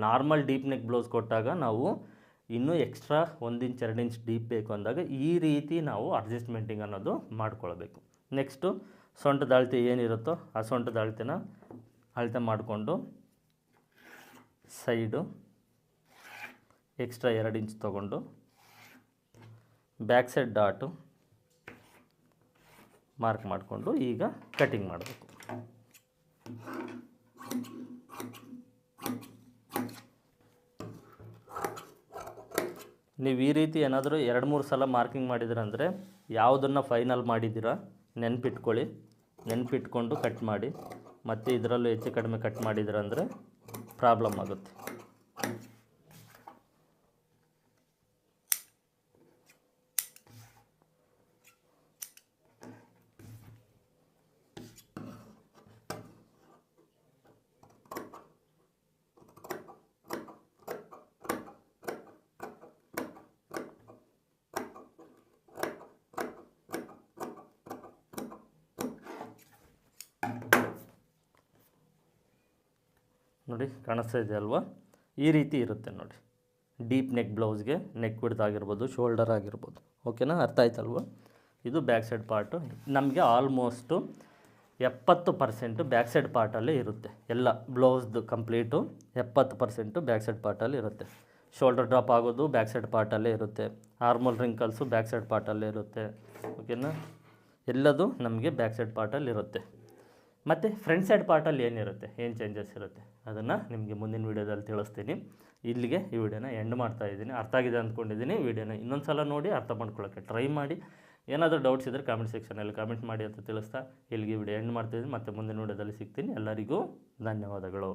ನಾರ್ಮಲ್ ಡೀಪ್ ನೆಕ್ ಬ್ಲೌಸ್ ಕೊಟ್ಟಾಗ ನಾವು ಇನ್ನೂ ಎಕ್ಸ್ಟ್ರಾ 1 ಇಂಚ್ 2 ಇಂಚ್ ಡೀಪ್ ಬೇಕು ಅಂದಾಗ ಈ ರೀತಿ ನಾವು ಅಡ್ಜಸ್ಟ್ಮೆಂಟಿಂಗ್ ಅನ್ನೋದು ಮಾಡ್ಕೊಳ್ಬೇಕು. ನೆಕ್ಸ್ಟು ಸೊಂಟದ ಅಳತೆ ಏನಿರುತ್ತೋ ಆ ಸೊಂಟದ ಅಳತೆನ ಅಳತೆ ಮಾಡಿಕೊಂಡು ಸೈಡು ಎಕ್ಸ್ಟ್ರಾ 2 ಇಂಚ್ ತೊಗೊಂಡು ಬ್ಯಾಕ್ ಸೈಡ್ ಡಾಟು ಮಾರ್ಕ್ ಮಾಡಿಕೊಂಡು ಈಗ ಕಟಿಂಗ್ ಮಾಡಬೇಕು. ನೀವು ಈ ರೀತಿ ಏನಾದರೂ 2-3 ಸಲ ಮಾರ್ಕಿಂಗ್ ಮಾಡಿದ್ದೀರಂದರೆ ಯಾವುದನ್ನು ಫೈನಲ್ ಮಾಡಿದ್ದೀರಾ ನೆನಪಿಟ್ಕೊಳ್ಳಿ. ನೆನಪಿಟ್ಕೊಂಡು ಕಟ್ ಮಾಡಿ. ಮತ್ತು ಇದರಲ್ಲೂ ಹೆಚ್ಚು ಕಡಿಮೆ ಕಟ್ ಮಾಡಿದ್ದೀರಂದರೆ ಪ್ರಾಬ್ಲಮ್ ಆಗುತ್ತೆ. ನೋಡಿ ಕಾಣಿಸ್ತಾ ಇದೆ ಅಲ್ವಾ, ಈ ರೀತಿ ಇರುತ್ತೆ ನೋಡಿ. ಡೀಪ್ ನೆಕ್ ಬ್ಲೌಸ್ಗೆ ನೆಕ್ ವಿಡ್ತ್ ಆಗಿರ್ಬೋದು, ಶೋಲ್ಡರ್ ಆಗಿರ್ಬೋದು. ಓಕೆನಾ, ಅರ್ಥ ಆಯ್ತಲ್ವ? ಇದು ಬ್ಯಾಕ್ ಸೈಡ್ ಪಾರ್ಟು. ನಮಗೆ ಆಲ್ಮೋಸ್ಟು 70% ಬ್ಯಾಕ್ ಸೈಡ್ ಪಾರ್ಟಲ್ಲೇ ಇರುತ್ತೆ. ಎಲ್ಲ ಬ್ಲೌಸ್ದು ಕಂಪ್ಲೀಟು 70% ಬ್ಯಾಕ್ ಸೈಡ್ ಪಾರ್ಟಲ್ಲಿ ಇರುತ್ತೆ. ಶೋಲ್ಡರ್ ಡ್ರಾಪ್ ಆಗೋದು ಬ್ಯಾಕ್ ಸೈಡ್ ಪಾರ್ಟಲ್ಲೇ ಇರುತ್ತೆ. ಆರ್ಮೋಲ್ ರಿಂಕಲ್ಸು ಬ್ಯಾಕ್ ಸೈಡ್ ಪಾರ್ಟಲ್ಲೇ ಇರುತ್ತೆ. ಓಕೆನಾ, ಎಲ್ಲದು ನಮಗೆ ಬ್ಯಾಕ್ ಸೈಡ್ ಪಾರ್ಟಲ್ಲಿ ಇರುತ್ತೆ. ಮತ್ತು ಫ್ರಂಟ್ ಸೈಡ್ ಪಾರ್ಟಲ್ಲಿ ಏನಿರುತ್ತೆ, ಏನು ಚೇಂಜಸ್ ಇರುತ್ತೆ ಅದನ್ನು ನಿಮಗೆ ಮುಂದಿನ ವೀಡಿಯೋದಲ್ಲಿ ತಿಳಿಸ್ತೀನಿ. ಇಲ್ಲಿಗೆ ಈ ವಿಡಿಯೋನ ಎಂಡ್ ಮಾಡ್ತಾ ಇದ್ದೀನಿ. ಅರ್ಥ ಆಗಿದೆ ಅಂದ್ಕೊಂಡಿದ್ದೀನಿ. ವಿಡಿಯೋನ ಇನ್ನೊಂದು ಸಲ ನೋಡಿ ಅರ್ಥ ಮಾಡ್ಕೊಳ್ಳೋಕ್ಕೆ ಟ್ರೈ ಮಾಡಿ. ಏನಾದರೂ ಡೌಟ್ಸ್ ಇದ್ದರೆ ಕಾಮೆಂಟ್ ಸೆಕ್ಷನಲ್ಲಿ ಕಾಮೆಂಟ್ ಮಾಡಿ ಅಂತ ತಿಳಿಸ್ತಾ ಇಲ್ಲಿಗೆ ವಿಡಿಯೋ ಎಂಡ್ ಮಾಡ್ತಾಯಿದ್ದೀನಿ. ಮತ್ತು ಮುಂದಿನ ವಿಡಿಯೋದಲ್ಲಿ ಸಿಗ್ತೀನಿ. ಎಲ್ಲರಿಗೂ ಧನ್ಯವಾದಗಳು.